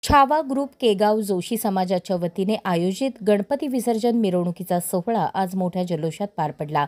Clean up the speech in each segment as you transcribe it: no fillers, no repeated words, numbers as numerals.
Chhava group Kegaon Joshi समाजाच्या वतीने आयोजित गणपती विसर्जन मिरवणुकीचा सोहळा आज मोठ्या जल्लोषात पार पडला।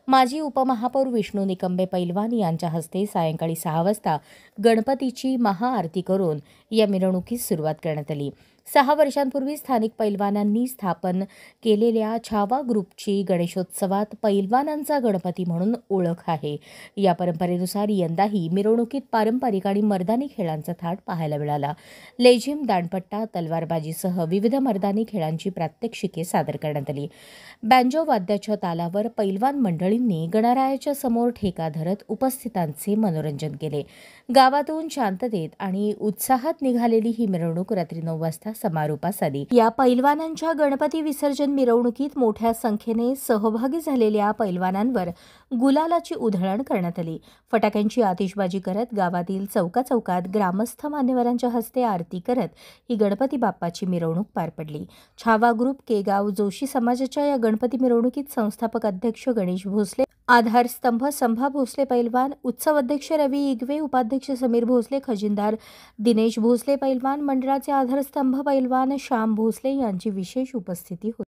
माजी उपमहापौर विष्णू निकंबे पैलवान यांच्या हस्ते सायंकाळी 6 वाजता गणपतीची महाआरती करून या मिरवणुकीस सुरुवात करण्यात आली। 6 वर्षांपूर्वी स्थानिक पैलवानांनी स्थापन केलेल्या छावा ग्रुपची गणेशोत्सवात पैलवानांचा गणपती म्हणून ओळख आहे। या परंपरेनुसार यंदाही मिरवणुकीत पारंपरिक आणि मर्दानी खेळांचा थाट पाहायला मिळाला। लेझिम, दांडपट्टा, तलवारबाजीसह विविध मर्दानी खेळांची प्रात्यक्षिके सादर करण्यात आली। बँजो वाद्याच्या तालावर पैलवान मंडळींनी गणरायाच्या समोर ठेका धरत उपस्थितांचे मनोरंजन केले। गावातून शांततेत आणि उत्साहात निघालेली ही मिरवणूक रात्री 9 वाजता समारोपास आली। या पैलवानांच्या गणपती विसर्जन मिरवणुकीत मोठ्या संख्येने सहभागी झालेल्या पैलवानांवर गुलालाची उधळण करण्यात आली। फटाक्यांची आतिषबाजी करत गावातील चौकाचौकात ग्रामस्थ मान्यवरांच्या हस्ते आरती करत ही गणपती बाप्पाची मिरवणूक पार पडली। छावा ग्रुप केगाव जोशी समाजाच्या या गणपती मिरवणुकीत संस्थापक अध्यक्ष गणेश भोसले, आधारस्तंभ संभा भोसले पैलवान, उत्सव अध्यक्ष रवी इगवे, उपाध्यक्ष समीर भोसले, खजिनदार दिनेश भोसले पैलवान, मंडळाचे आधारस्तंभ पैलवान श्याम भोसले यांची विशेष उपस्थिती होती।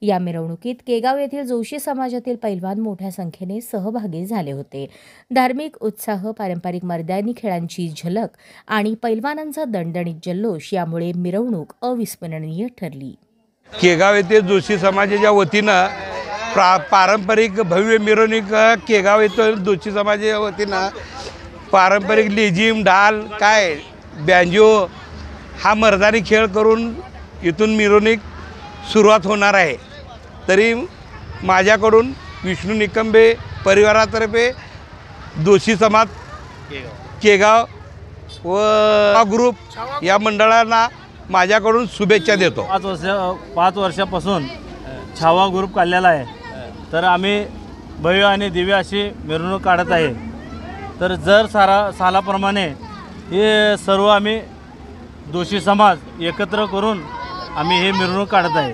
या मिरवणुकीत केगाव येथील जोशी समाजातील पैलवान मोठ्या संख्येने सहभागी झाले होते। धार्मिक उत्साह, पारंपरिक मर्दानी खेळांची झलक आणि पैलवानांचा दणदणीत जल्लोष यामुळे मिरवणूक अविस्मरणीय ठरली। केगाव येथे जोशी समाजाच्या वतीनं पारंपरिक भव्य मिरवणूक केगाव येथे जोशी समाजाच्या वतीनं पारंपरिक लेझिम, ढाल, बँजो हा मर्दानी खेळ करून इथून मिरवणूक सुरुवात होणार आहे। तरी माझ्याकडून विष्णू निकंबे परिवारातर्फे जोशी समाज केगाव व ग्रुप या मंडळांना माझ्याकडून शुभेच्छा देतो। 5 वर्षापासून छावा ग्रुप काढलेला आहे, तर आम्ही भव्य आणि दिव्य अशी मिरवणूक काढत आहे। तर जर सालाप्रमाणे हे सर्व आम्ही जोशी समाज एकत्र करून आम्ही हे मिरवणूक काढत आहे।